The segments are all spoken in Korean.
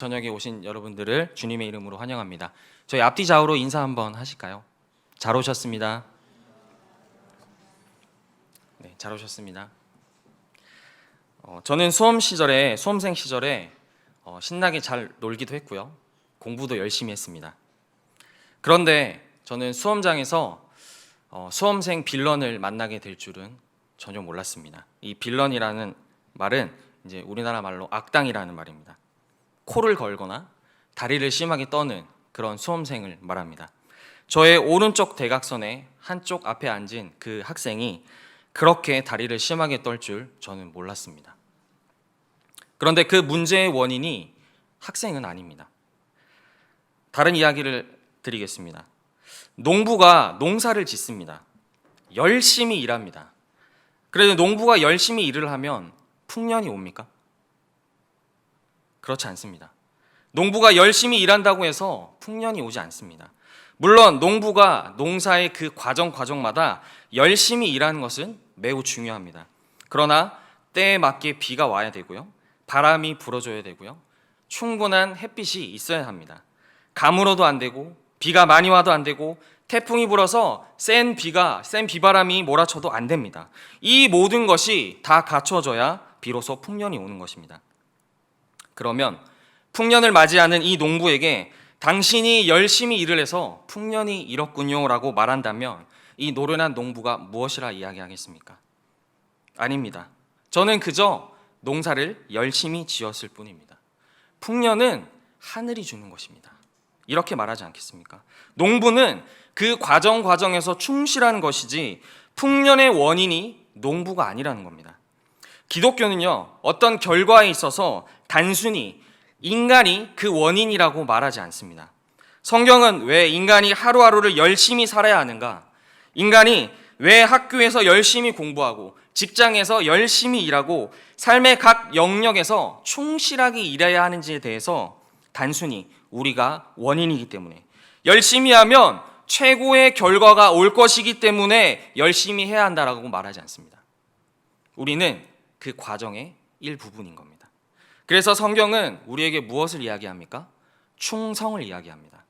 저녁에 오신 여러분들을 주님의 이름으로 환영합니다. 저희 앞뒤 좌우로 인사 한번 하실까요? 잘 오셨습니다. 네, 잘 오셨습니다. 저는 수험생 시절에 신나게 잘 놀기도 했고요. 공부도 열심히 했습니다. 그런데 저는 수험장에서 수험생 빌런을 만나게 될 줄은 전혀 몰랐습니다. 이 빌런이라는 말은 이제 우리나라 말로 악당이라는 말입니다. 코를 걸거나 다리를 심하게 떠는 그런 수험생을 말합니다. 저의 오른쪽 대각선에 한쪽 앞에 앉은 그 학생이 그렇게 다리를 심하게 떨 줄 저는 몰랐습니다. 그런데 그 문제의 원인이 학생은 아닙니다. 다른 이야기를 드리겠습니다. 농부가 농사를 짓습니다. 열심히 일합니다. 그래도 농부가 열심히 일을 하면 풍년이 옵니까? 그렇지 않습니다. 농부가 열심히 일한다고 해서 풍년이 오지 않습니다. 물론 농부가 농사의 그 과정마다 열심히 일하는 것은 매우 중요합니다. 그러나 때에 맞게 비가 와야 되고요. 바람이 불어줘야 되고요. 충분한 햇빛이 있어야 합니다. 가물어도 안 되고 비가 많이 와도 안 되고 태풍이 불어서 센 비바람이 몰아쳐도 안 됩니다. 이 모든 것이 다 갖춰져야 비로소 풍년이 오는 것입니다. 그러면 풍년을 맞이하는 이 농부에게 당신이 열심히 일을 해서 풍년이 이렇군요 라고 말한다면 이 노련한 농부가 무엇이라 이야기하겠습니까? 아닙니다. 저는 그저 농사를 열심히 지었을 뿐입니다. 풍년은 하늘이 주는 것입니다. 이렇게 말하지 않겠습니까? 농부는 그 과정에서 충실한 것이지 풍년의 원인이 농부가 아니라는 겁니다. 기독교는요, 어떤 결과에 있어서 단순히 인간이 그 원인이라고 말하지 않습니다. 성경은 왜 인간이 하루하루를 열심히 살아야 하는가? 인간이 왜 학교에서 열심히 공부하고 직장에서 열심히 일하고 삶의 각 영역에서 충실하게 일해야 하는지에 대해서 단순히 우리가 원인이기 때문에 열심히 하면 최고의 결과가 올 것이기 때문에 열심히 해야 한다라고 말하지 않습니다. 우리는 그 과정의 일부분인 겁니다. 그래서 성경은 우리에게 무엇을 이야기합니까? 충성을 이야기합니다.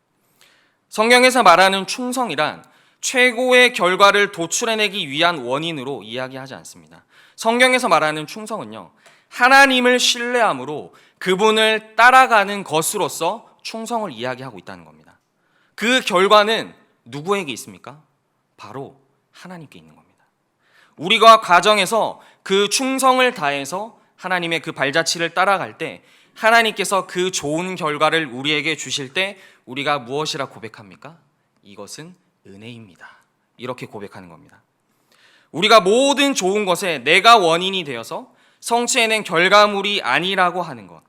성경에서 말하는 충성이란 최고의 결과를 도출해내기 위한 원인으로 이야기하지 않습니다. 성경에서 말하는 충성은요, 하나님을 신뢰함으로 그분을 따라가는 것으로서 충성을 이야기하고 있다는 겁니다. 그 결과는 누구에게 있습니까? 바로 하나님께 있는 겁니다. 우리가 과정에서 그 충성을 다해서 하나님의 그 발자취를 따라갈 때 하나님께서 그 좋은 결과를 우리에게 주실 때 우리가 무엇이라 고백합니까? 이것은 은혜입니다. 이렇게 고백하는 겁니다. 우리가 모든 좋은 것에 내가 원인이 되어서 성취해낸 결과물이 아니라고 하는 것,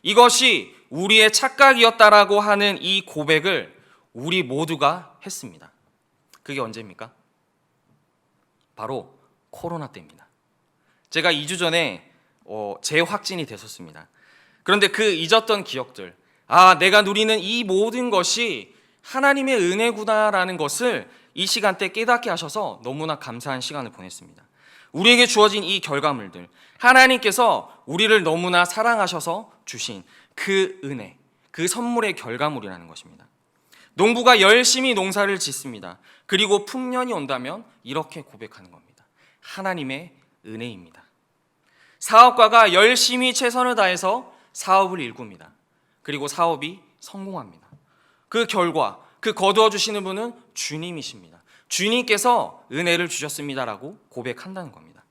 이것이 우리의 착각이었다라고 하는 이 고백을 우리 모두가 했습니다. 그게 언제입니까? 바로 코로나 때입니다. 제가 2주 전에 재확진이 됐었습니다. 그런데 그 잊었던 기억들, 내가 누리는 이 모든 것이 하나님의 은혜구나라는 것을 이 시간대 깨닫게 하셔서 너무나 감사한 시간을 보냈습니다. 우리에게 주어진 이 결과물들, 하나님께서 우리를 너무나 사랑하셔서 주신 그 은혜, 그 선물의 결과물이라는 것입니다. 농부가 열심히 농사를 짓습니다. 그리고 풍년이 온다면 이렇게 고백하는 겁니다. 하나님의 은혜입니다. 사업가가 열심히 최선을 다해서 사업을 일굽니다. 그리고 사업이 성공합니다. 그 결과, 그 거두어 주시는 분은 주님이십니다. 주님께서 은혜를 주셨습니다라고 고백한다는 겁니다.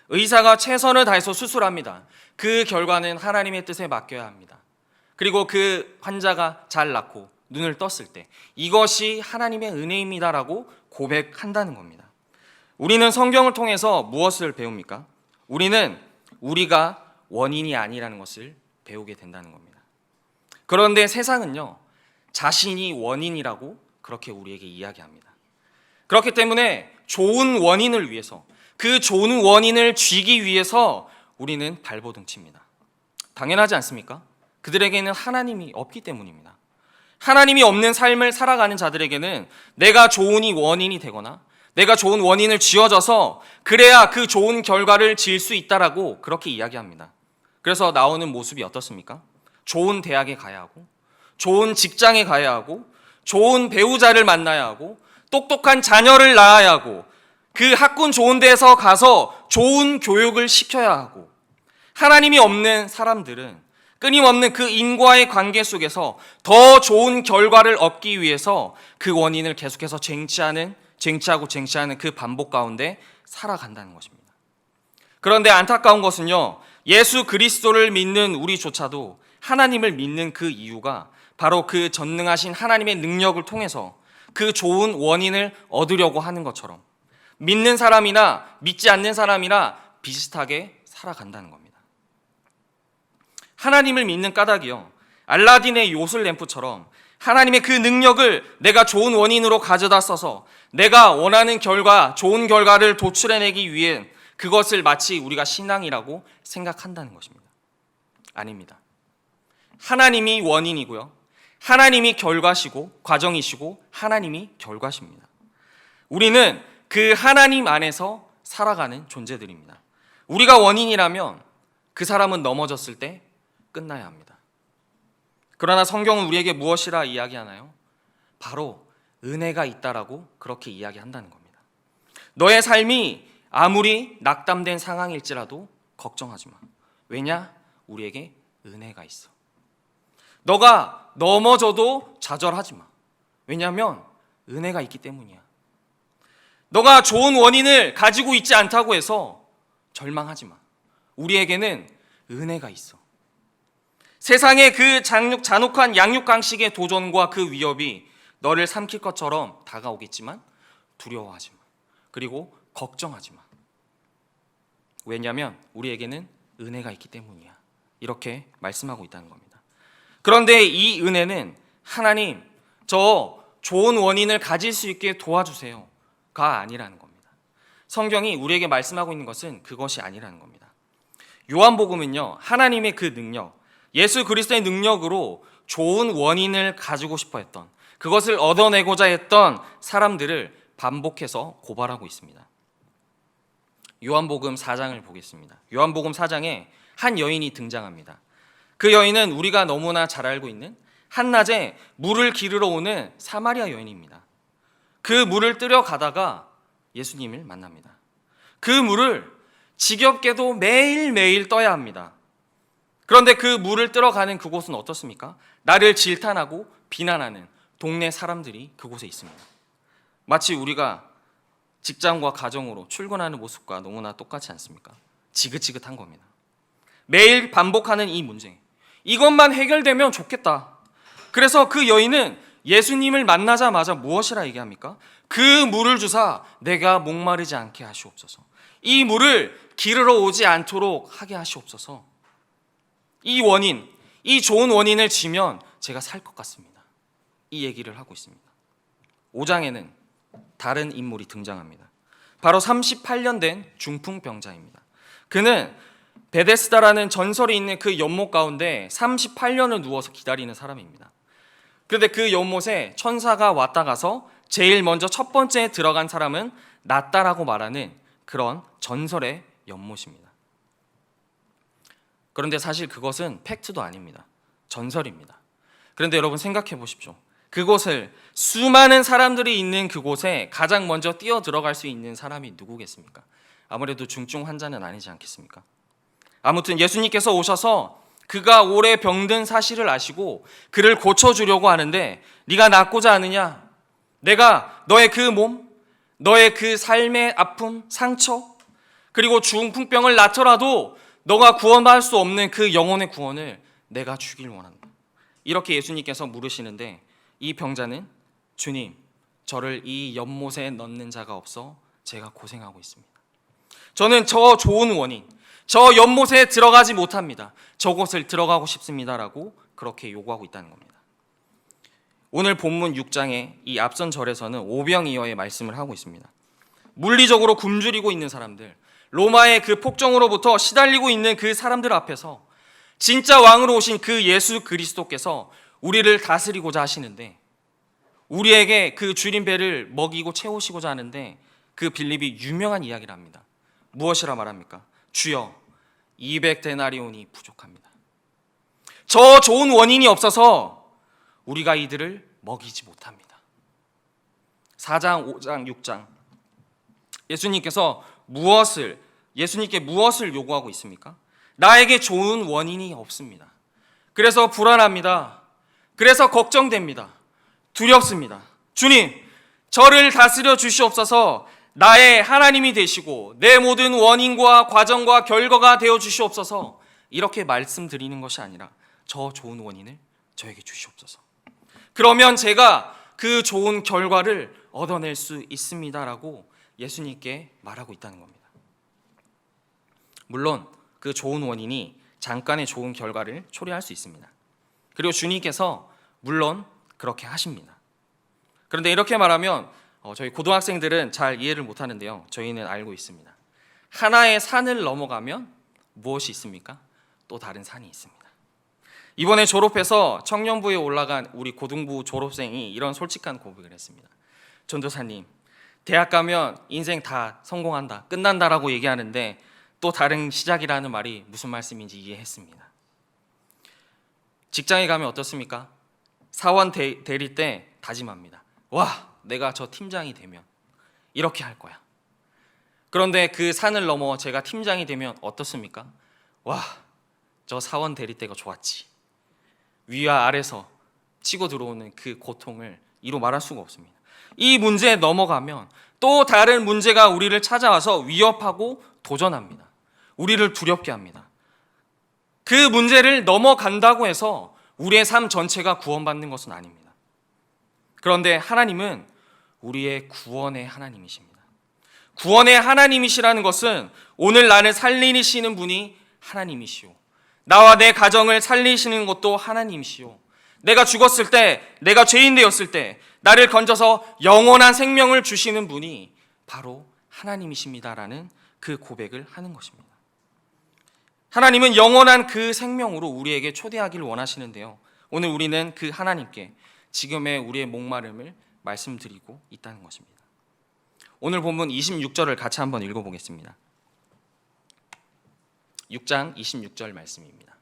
의사가 최선을 다해서 수술합니다. 그 결과는 하나님의 뜻에 맡겨야 합니다. 그리고 그 환자가 잘 낫고 눈을 떴을 때 이것이 하나님의 은혜입니다라고 고백한다는 겁니다. 우리는 성경을 통해서 무엇을 배웁니까? 우리는 우리가 원인이 아니라는 것을 배우게 된다는 겁니다. 그런데 세상은요, 자신이 원인이라고 그렇게 우리에게 이야기합니다. 그렇기 때문에 좋은 원인을 위해서, 그 좋은 원인을 쥐기 위해서 우리는 발버둥 칩니다. 당연하지 않습니까? 그들에게는 하나님이 없기 때문입니다. 하나님이 없는 삶을 살아가는 자들에게는 내가 좋은 원인이 되거나 내가 좋은 원인을 쥐어져서 그래야 그 좋은 결과를 지을 수 있다라고 그렇게 이야기합니다. 그래서 나오는 모습이 어떻습니까? 좋은 대학에 가야 하고, 좋은 직장에 가야 하고, 좋은 배우자를 만나야 하고, 똑똑한 자녀를 낳아야 하고, 그 학군 좋은 데서 가서 좋은 교육을 시켜야 하고, 하나님이 없는 사람들은 끊임없는 그 인과의 관계 속에서 더 좋은 결과를 얻기 위해서 그 원인을 계속해서 쟁취하는 그 반복 가운데 살아간다는 것입니다. 그런데 안타까운 것은요, 예수 그리스도를 믿는 우리조차도 하나님을 믿는 그 이유가 바로 그 전능하신 하나님의 능력을 통해서 그 좋은 원인을 얻으려고 하는 것처럼 믿는 사람이나 믿지 않는 사람이나 비슷하게 살아간다는 겁니다. 하나님을 믿는 까닭이요, 알라딘의 요술 램프처럼 하나님의 그 능력을 내가 좋은 원인으로 가져다 써서 내가 원하는 결과, 좋은 결과를 도출해내기 위해 그것을 마치 우리가 신앙이라고 생각한다는 것입니다. 아닙니다. 하나님이 원인이고요, 하나님이 결과시고 과정이시고 하나님이 결과십니다. 우리는 그 하나님 안에서 살아가는 존재들입니다. 우리가 원인이라면 그 사람은 넘어졌을 때 끝나야 합니다. 그러나 성경은 우리에게 무엇이라 이야기하나요? 바로 은혜가 있다라고 그렇게 이야기한다는 겁니다. 너의 삶이 아무리 낙담된 상황일지라도 걱정하지 마. 왜냐? 우리에게 은혜가 있어. 너가 넘어져도 좌절하지 마. 왜냐하면 은혜가 있기 때문이야. 너가 좋은 원인을 가지고 있지 않다고 해서 절망하지 마. 우리에게는 은혜가 있어. 세상의 그 잔혹한 양육강식의 도전과 그 위협이 너를 삼킬 것처럼 다가오겠지만 두려워하지 마. 그리고 걱정하지 마. 왜냐하면 우리에게는 은혜가 있기 때문이야. 이렇게 말씀하고 있다는 겁니다. 그런데 이 은혜는 하나님, 저 좋은 원인을 가질 수 있게 도와주세요가 아니라는 겁니다. 성경이 우리에게 말씀하고 있는 것은 그것이 아니라는 겁니다. 요한복음은요, 하나님의 그 능력, 예수 그리스도의 능력으로 좋은 원인을 가지고 싶어 했던, 그것을 얻어내고자 했던 사람들을 반복해서 고발하고 있습니다. 요한복음 4장을 보겠습니다. 요한복음 4장에 한 여인이 등장합니다. 그 여인은 우리가 너무나 잘 알고 있는 한낮에 물을 기르러 오는 사마리아 여인입니다. 그 물을 뜨려 가다가 예수님을 만납니다. 그 물을 지겹게도 매일매일 떠야 합니다. 그런데 그 물을 뜨러 가는 그곳은 어떻습니까? 나를 질탄하고 비난하는 동네 사람들이 그곳에 있습니다. 마치 우리가 직장과 가정으로 출근하는 모습과 너무나 똑같지 않습니까? 지긋지긋한 겁니다. 매일 반복하는 이 문제, 이것만 해결되면 좋겠다. 그래서 그 여인은 예수님을 만나자마자 무엇이라 얘기합니까? 그 물을 주사 내가 목마르지 않게 하시옵소서. 이 물을 기르러 오지 않도록 하게 하시옵소서. 이 원인, 이 좋은 원인을 지면 제가 살 것 같습니다. 이 얘기를 하고 있습니다. 5장에는 다른 인물이 등장합니다. 바로 38년 된 중풍병자입니다. 그는 베데스다라는 전설이 있는 그 연못 가운데 38년을 누워서 기다리는 사람입니다. 그런데 그 연못에 천사가 왔다 가서 제일 먼저 첫 번째 들어간 사람은 낫다라고 말하는 그런 전설의 연못입니다. 그런데 사실 그것은 팩트도 아닙니다. 전설입니다. 그런데 여러분 생각해 보십시오. 그곳을, 수많은 사람들이 있는 그곳에 가장 먼저 뛰어 들어갈 수 있는 사람이 누구겠습니까? 아무래도 중증 환자는 아니지 않겠습니까? 아무튼 예수님께서 오셔서 그가 오래 병든 사실을 아시고 그를 고쳐주려고 하는데, 네가 낫고자 하느냐? 내가 너의 그 몸, 너의 그 삶의 아픔, 상처, 그리고 중풍병을 낫더라도 너가 구원받을 수 없는 그 영혼의 구원을 내가 주길 원한다. 이렇게 예수님께서 물으시는데, 이 병자는 주님, 저를 이 연못에 넣는 자가 없어 제가 고생하고 있습니다. 저는 저 좋은 원인, 저 연못에 들어가지 못합니다. 저곳을 들어가고 싶습니다라고 그렇게 요구하고 있다는 겁니다. 오늘 본문 6장의 이 앞선 절에서는 오병이어의 말씀을 하고 있습니다. 물리적으로 굶주리고 있는 사람들, 로마의 그 폭정으로부터 시달리고 있는 그 사람들 앞에서 진짜 왕으로 오신 그 예수 그리스도께서 우리를 다스리고자 하시는데, 우리에게 그 줄인 배를 먹이고 채우시고자 하는데, 그 빌립이 유명한 이야기를 합니다. 무엇이라 말합니까? 주여, 200데나리온이 부족합니다. 저 좋은 원인이 없어서 우리가 이들을 먹이지 못합니다. 4장, 5장, 6장 예수님께 무엇을 요구하고 있습니까? 나에게 좋은 원인이 없습니다. 그래서 불안합니다. 그래서 걱정됩니다. 두렵습니다. 주님, 저를 다스려 주시옵소서. 나의 하나님이 되시고 내 모든 원인과 과정과 결과가 되어 주시옵소서. 이렇게 말씀드리는 것이 아니라 저 좋은 원인을 저에게 주시옵소서. 그러면 제가 그 좋은 결과를 얻어낼 수 있습니다라고 예수님께 말하고 있다는 겁니다. 물론 그 좋은 원인이 잠깐의 좋은 결과를 초래할 수 있습니다. 그리고 주님께서 물론 그렇게 하십니다. 그런데 이렇게 말하면 저희 고등학생들은 잘 이해를 못하는데요, 저희는 알고 있습니다. 하나의 산을 넘어가면 무엇이 있습니까? 또 다른 산이 있습니다. 이번에 졸업해서 청년부에 올라간 우리 고등부 졸업생이 이런 솔직한 고백을 했습니다. 전도사님, 대학 가면 인생 다 성공한다, 끝난다라고 얘기하는데 또 다른 시작이라는 말이 무슨 말씀인지 이해했습니다. 직장에 가면 어떻습니까? 사원 대리 때 다짐합니다. 와, 내가 저 팀장이 되면 이렇게 할 거야. 그런데 그 산을 넘어 제가 팀장이 되면 어떻습니까? 와, 저 사원 대리 때가 좋았지. 위와 아래서 치고 들어오는 그 고통을 이루 말할 수가 없습니다. 이 문제에 넘어가면 또 다른 문제가 우리를 찾아와서 위협하고 도전합니다. 우리를 두렵게 합니다. 그 문제를 넘어간다고 해서 우리의 삶 전체가 구원받는 것은 아닙니다. 그런데 하나님은 우리의 구원의 하나님이십니다. 구원의 하나님이시라는 것은 오늘 나를 살리시는 분이 하나님이시오, 나와 내 가정을 살리시는 것도 하나님이시오, 내가 죽었을 때, 내가 죄인 되었을 때 나를 건져서 영원한 생명을 주시는 분이 바로 하나님이십니다라는 그 고백을 하는 것입니다. 하나님은 영원한 그 생명으로 우리에게 초대하기를 원하시는데요, 오늘 우리는 그 하나님께 지금의 우리의 목마름을 말씀드리고 있다는 것입니다. 오늘 본문 26절을 같이 한번 읽어보겠습니다. 6장 26절 말씀입니다.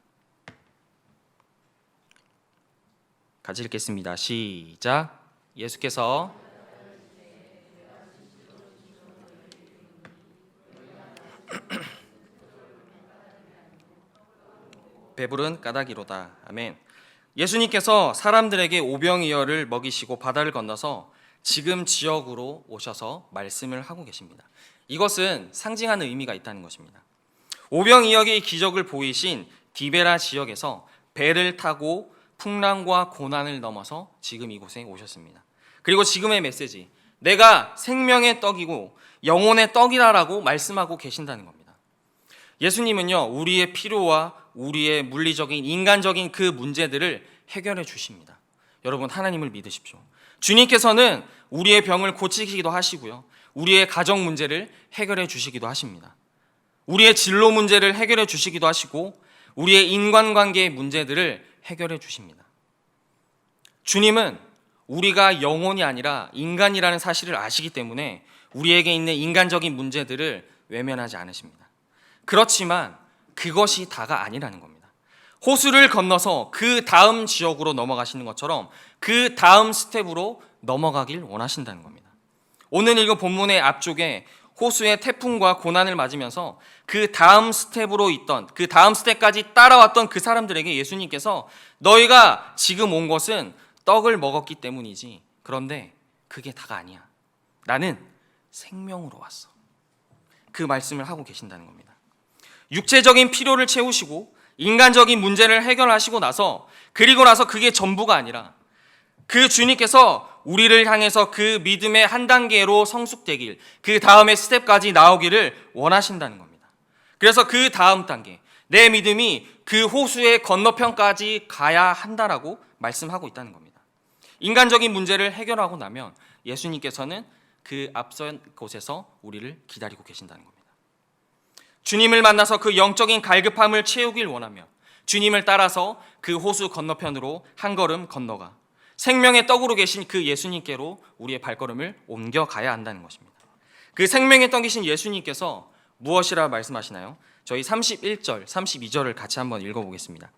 같이 읽겠습니다. 시작. 예수께서 배부른 까닭이로다. 아멘. 예수님께서 사람들에게 오병이어를 먹이시고 바다를 건너서 지금 지역으로 오셔서 말씀을 하고 계십니다. 이것은 상징하는 의미가 있다는 것입니다. 오병이어의 기적을 보이신 디베라 지역에서 배를 타고 풍랑과 고난을 넘어서 지금 이곳에 오셨습니다. 그리고 지금의 메시지, 내가 생명의 떡이고 영혼의 떡이라고 말씀하고 계신다는 겁니다. 예수님은요, 우리의 필요와 우리의 물리적인 인간적인 그 문제들을 해결해 주십니다. 여러분, 하나님을 믿으십시오. 주님께서는 우리의 병을 고치시기도 하시고요, 우리의 가정 문제를 해결해 주시기도 하십니다. 우리의 진로 문제를 해결해 주시기도 하시고 우리의 인간관계의 문제들을 해결해 주십니다. 주님은 우리가 영혼이 아니라 인간이라는 사실을 아시기 때문에 우리에게 있는 인간적인 문제들을 외면하지 않으십니다. 그렇지만 그것이 다가 아니라는 겁니다. 호수를 건너서 그 다음 지역으로 넘어가시는 것처럼 그 다음 스텝으로 넘어가길 원하신다는 겁니다. 오늘 읽은 본문의 앞쪽에 호수의 태풍과 고난을 맞으면서 그 다음 스텝으로 있던, 그 다음 스텝까지 따라왔던 그 사람들에게 예수님께서 너희가 지금 온 것은 떡을 먹었기 때문이지, 그런데 그게 다가 아니야. 나는 생명으로 왔어. 그 말씀을 하고 계신다는 겁니다. 육체적인 필요를 채우시고 인간적인 문제를 해결하시고 나서, 그리고 나서 그게 전부가 아니라 그 주님께서 우리를 향해서 그 믿음의 한 단계로 성숙되길, 그 다음의 스텝까지 나오기를 원하신다는 겁니다. 그래서 그 다음 단계, 내 믿음이 그 호수의 건너편까지 가야 한다라고 말씀하고 있다는 겁니다. 인간적인 문제를 해결하고 나면 예수님께서는 그 앞선 곳에서 우리를 기다리고 계신다는 겁니다. 주님을 만나서 그 영적인 갈급함을 채우길 원하며 주님을 따라서 그 호수 건너편으로 한 걸음 건너가 생명의 떡으로 계신 그 예수님께로 우리의 발걸음을 옮겨가야 한다는 것입니다. 그 생명의 떡이신 예수님께서 무엇이라 말씀하시나요? 저희 31절, 32절을 같이 한번 읽어보겠습니다.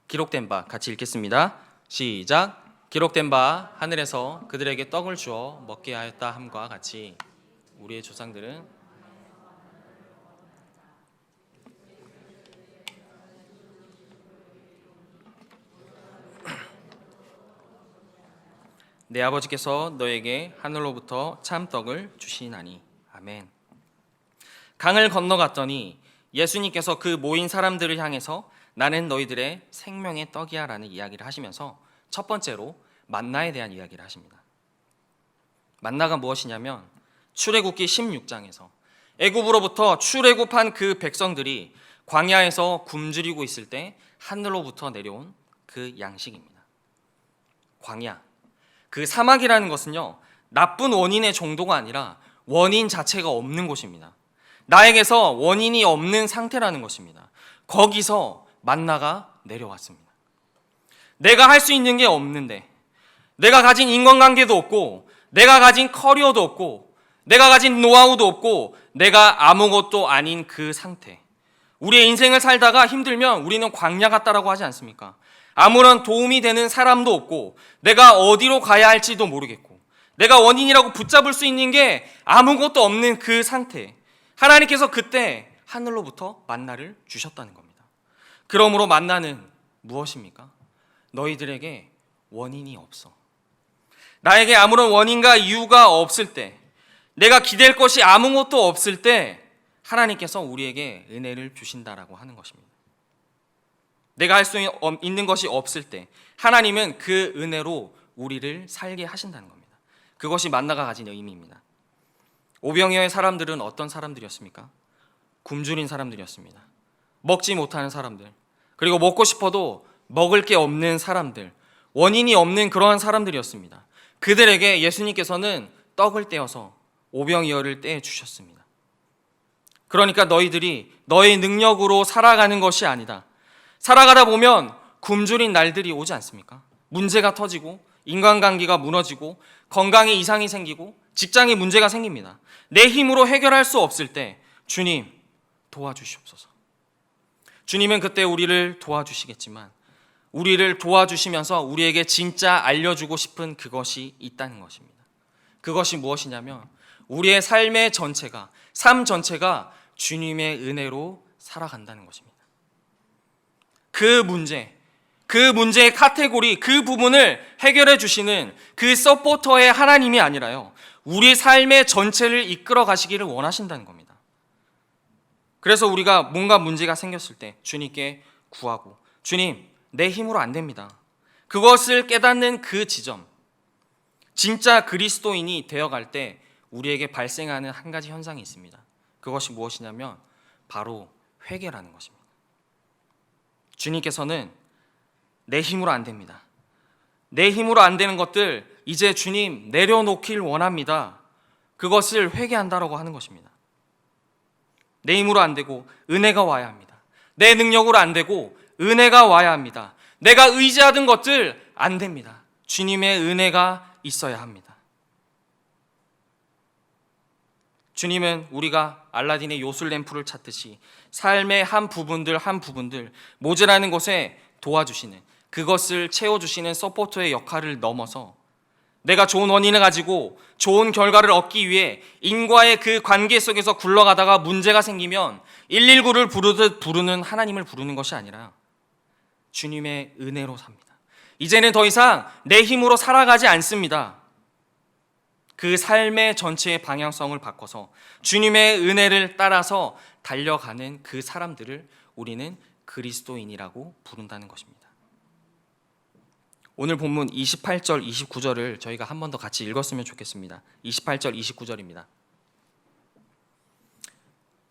기록된 바 같이 읽겠습니다. 시작. 기록된 바 하늘에서 그들에게 떡을 주어 먹게 하였다 함과 같이 우리의 조상들은 내 아버지께서 너에게 하늘로부터 참 떡을 주시나니. 아멘. 강을 건너갔더니 예수님께서 그 모인 사람들을 향해서 나는 너희들의 생명의 떡이야 라는 이야기를 하시면서 첫 번째로 만나에 대한 이야기를 하십니다. 만나가 무엇이냐면 출애굽기 16장에서 애굽으로부터 출애굽한 그 백성들이 광야에서 굶주리고 있을 때 하늘로부터 내려온 그 양식입니다. 광야, 그 사막이라는 것은요, 나쁜 원인의 정도가 아니라 원인 자체가 없는 곳입니다. 나에게서 원인이 없는 상태라는 것입니다. 거기서 만나가 내려왔습니다. 내가 할 수 있는 게 없는데, 내가 가진 인간관계도 없고, 내가 가진 커리어도 없고, 내가 가진 노하우도 없고, 내가 아무것도 아닌 그 상태. 우리의 인생을 살다가 힘들면 우리는 광야 같다라고 하지 않습니까? 아무런 도움이 되는 사람도 없고, 내가 어디로 가야 할지도 모르겠고, 내가 원인이라고 붙잡을 수 있는 게 아무것도 없는 그 상태. 하나님께서 그때 하늘로부터 만나를 주셨다는 겁니다. 그러므로 만나는 무엇입니까? 너희들에게 원인이 없어. 나에게 아무런 원인과 이유가 없을 때, 내가 기댈 것이 아무것도 없을 때 하나님께서 우리에게 은혜를 주신다라고 하는 것입니다. 내가 할 수 있는 것이 없을 때 하나님은 그 은혜로 우리를 살게 하신다는 겁니다. 그것이 만나가 가진 의미입니다. 오병이어의 사람들은 어떤 사람들이었습니까? 굶주린 사람들이었습니다. 먹지 못하는 사람들, 그리고 먹고 싶어도 먹을 게 없는 사람들, 원인이 없는 그러한 사람들이었습니다. 그들에게 예수님께서는 떡을 떼어서 오병이어를 떼어 주셨습니다. 그러니까 너희들이 너의 능력으로 살아가는 것이 아니다. 살아가다 보면 굶주린 날들이 오지 않습니까? 문제가 터지고 인간관계가 무너지고 건강에 이상이 생기고 직장에 문제가 생깁니다. 내 힘으로 해결할 수 없을 때 주님 도와주시옵소서. 주님은 그때 우리를 도와주시겠지만 우리를 도와주시면서 우리에게 진짜 알려주고 싶은 그것이 있다는 것입니다. 그것이 무엇이냐면 우리의 삶의 전체가, 삶 전체가 주님의 은혜로 살아간다는 것입니다. 그 문제의 카테고리, 그 부분을 해결해 주시는 그 서포터의 하나님이 아니라요, 우리 삶의 전체를 이끌어 가시기를 원하신다는 겁니다. 그래서 우리가 뭔가 문제가 생겼을 때 주님께 구하고, 주님, 내 힘으로 안 됩니다. 그것을 깨닫는 그 지점, 진짜 그리스도인이 되어갈 때 우리에게 발생하는 한 가지 현상이 있습니다. 그것이 무엇이냐면 바로 회개라는 것입니다. 주님께서는 내 힘으로 안 됩니다. 내 힘으로 안 되는 것들 이제 주님 내려놓길 원합니다. 그것을 회개한다라고 하는 것입니다. 내 힘으로 안 되고 은혜가 와야 합니다. 내 능력으로 안 되고 은혜가 와야 합니다. 내가 의지하던 것들 안 됩니다. 주님의 은혜가 있어야 합니다. 주님은 우리가 알라딘의 요술램프를 찾듯이 삶의 한 부분들 모자라는 곳에 도와주시는, 그것을 채워주시는 서포터의 역할을 넘어서 내가 좋은 원인을 가지고 좋은 결과를 얻기 위해 인과의 그 관계 속에서 굴러가다가 문제가 생기면 119를 부르듯 부르는 하나님을 부르는 것이 아니라 주님의 은혜로 삽니다. 이제는 더 이상 내 힘으로 살아가지 않습니다. 그 삶의 전체의 방향성을 바꿔서 주님의 은혜를 따라서 달려가는 그 사람들을 우리는 그리스도인이라고 부른다는 것입니다. 오늘 본문 28절, 29절을 저희가 한 번 더 같이 읽었으면 좋겠습니다. 28절, 29절입니다.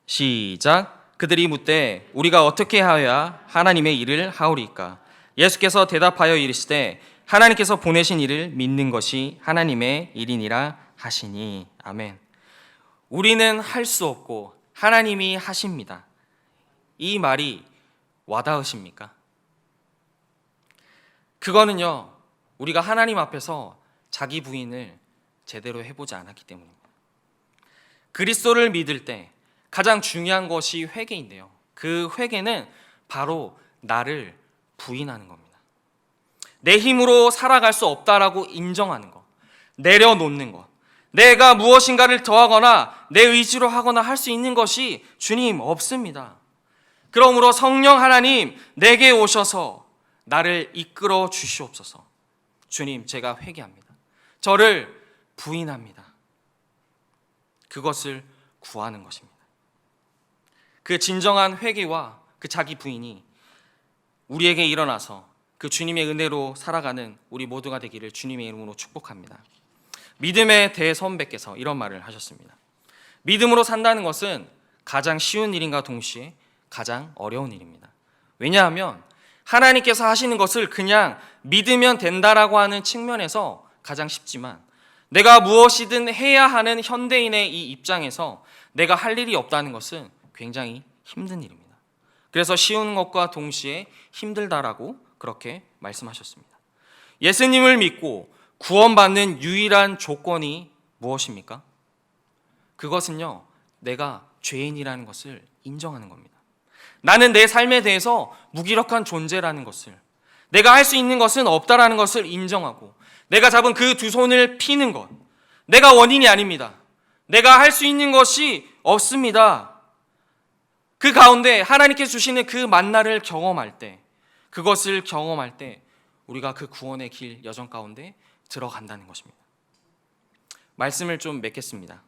시작. 그들이 묻되 우리가 어떻게 하여야 하나님의 일을 하오리까? 예수께서 대답하여 이르시되 하나님께서 보내신 일을 믿는 것이 하나님의 일이니라 하시니. 아멘. 우리는 할 수 없고 하나님이 하십니다. 이 말이 와닿으십니까? 그거는요, 우리가 하나님 앞에서 자기 부인을 제대로 해보지 않았기 때문입니다. 그리스도를 믿을 때 가장 중요한 것이 회개인데요, 그 회개는 바로 나를 부인하는 겁니다. 내 힘으로 살아갈 수 없다라고 인정하는 것, 내려놓는 것, 내가 무엇인가를 더하거나 내 의지로 하거나 할 수 있는 것이 주님 없습니다. 그러므로 성령 하나님 내게 오셔서 나를 이끌어 주시옵소서. 주님, 제가 회개합니다. 저를 부인합니다. 그것을 구하는 것입니다. 그 진정한 회개와 그 자기 부인이 우리에게 일어나서 그 주님의 은혜로 살아가는 우리 모두가 되기를 주님의 이름으로 축복합니다. 믿음의 대선배께서 이런 말을 하셨습니다. 믿음으로 산다는 것은 가장 쉬운 일인가 동시에 가장 어려운 일입니다. 왜냐하면 하나님께서 하시는 것을 그냥 믿으면 된다라고 하는 측면에서 가장 쉽지만, 내가 무엇이든 해야 하는 현대인의 이 입장에서 내가 할 일이 없다는 것은 굉장히 힘든 일입니다. 그래서 쉬운 것과 동시에 힘들다라고 그렇게 말씀하셨습니다. 예수님을 믿고 구원받는 유일한 조건이 무엇입니까? 그것은요, 내가 죄인이라는 것을 인정하는 겁니다. 나는 내 삶에 대해서 무기력한 존재라는 것을, 내가 할 수 있는 것은 없다라는 것을 인정하고, 내가 잡은 그 두 손을 피는 것, 내가 원인이 아닙니다. 내가 할 수 있는 것이 없습니다. 그 가운데 하나님께서 주시는 그 만나를 경험할 때, 그것을 경험할 때 우리가 그 구원의 길 여정 가운데 들어간다는 것입니다. 말씀을 좀 맺겠습니다.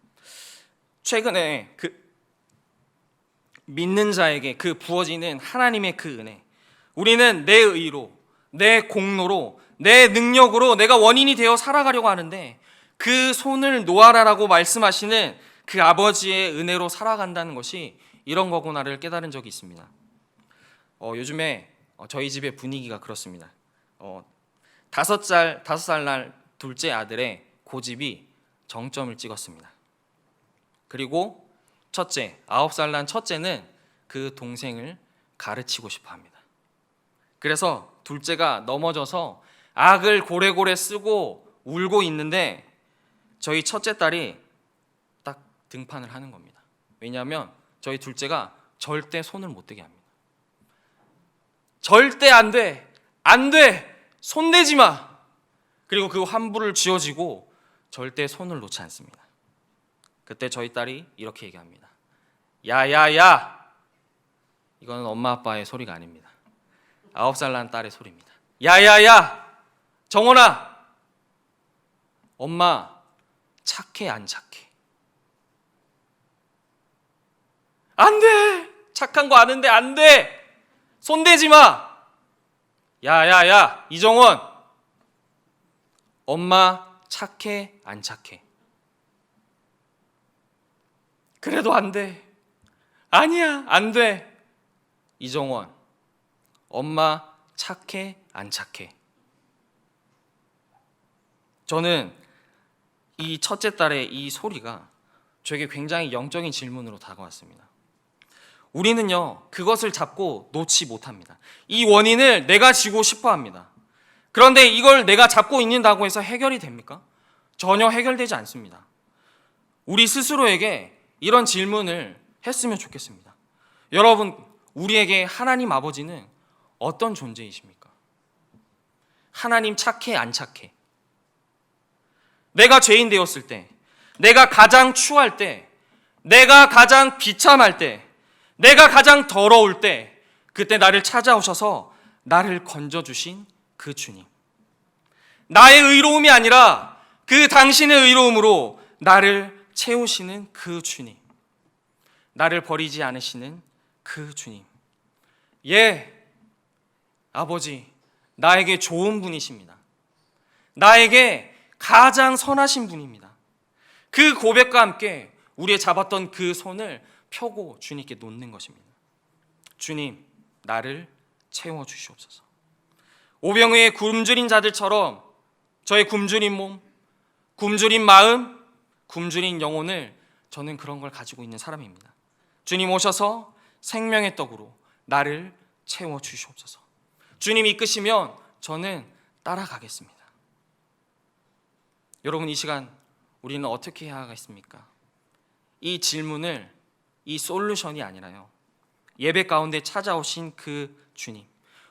최근에 그 믿는 자에게 그 부어지는 하나님의 그 은혜, 우리는 내 의로, 내 공로로, 내 능력으로 내가 원인이 되어 살아가려고 하는데, 그 손을 놓아라라고 말씀하시는 그 아버지의 은혜로 살아간다는 것이 이런 거구나를 깨달은 적이 있습니다. 요즘에 저희 집의 분위기가 그렇습니다. 5살 날 둘째 아들의 고집이 정점을 찍었습니다. 그리고 첫째, 9살 난 첫째는 그 동생을 가르치고 싶어 합니다. 그래서 둘째가 넘어져서 악을 고래고래 쓰고 울고 있는데 저희 첫째 딸이 딱 등판을 하는 겁니다. 왜냐하면 저희 둘째가 절대 손을 못 대게 합니다. 절대 안 돼! 안 돼! 손 대지 마! 그리고 그 환불을 쥐어지고 절대 손을 놓지 않습니다. 그때 저희 딸이 이렇게 얘기합니다. 야야야! 이거는 엄마 아빠의 소리가 아닙니다. 9살 난 딸의 소리입니다. 야야야! 정원아! 엄마 착해 안 착해? 안 돼! 착한 거 아는데 안 돼! 손대지 마! 야야야! 이정원! 엄마 착해 안 착해? 그래도 안 돼. 아니야, 안 돼. 이정원, 엄마 착해 안 착해? 저는 이 첫째 딸의 이 소리가 저에게 굉장히 영적인 질문으로 다가왔습니다. 우리는요, 그것을 잡고 놓지 못합니다. 이 원인을 내가 지고 싶어 합니다. 그런데 이걸 내가 잡고 있는다고 해서 해결이 됩니까? 전혀 해결되지 않습니다. 우리 스스로에게 이런 질문을 했으면 좋겠습니다. 여러분, 우리에게 하나님 아버지는 어떤 존재이십니까? 하나님 착해 안 착해? 내가 죄인 되었을 때, 내가 가장 추할 때, 내가 가장 비참할 때, 내가 가장 더러울 때, 그때 나를 찾아오셔서 나를 건져주신 그 주님, 나의 의로움이 아니라 그 당신의 의로움으로 나를 채우시는 그 주님, 나를 버리지 않으시는 그 주님. 예, 아버지, 나에게 좋은 분이십니다. 나에게 가장 선하신 분입니다. 그 고백과 함께 우리의 잡았던 그 손을 펴고 주님께 놓는 것입니다. 주님, 나를 채워주시옵소서. 오병이의 굶주린 자들처럼 저의 굶주린 몸, 굶주린 마음, 굶주린 영혼을, 저는 그런 걸 가지고 있는 사람입니다. 주님 오셔서 생명의 떡으로 나를 채워주시옵소서. 주님 이끄시면 저는 따라가겠습니다. 여러분, 이 시간 우리는 어떻게 해야 하겠습니까? 이 질문을, 이 솔루션이 아니라요, 예배 가운데 찾아오신 그 주님,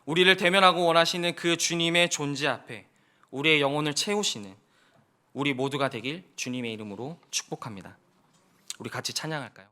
우리를 대면하고 원하시는 그 주님의 존재 앞에 우리의 영혼을 채우시는 우리 모두가 되길 주님의 이름으로 축복합니다. 우리 같이 찬양할까요?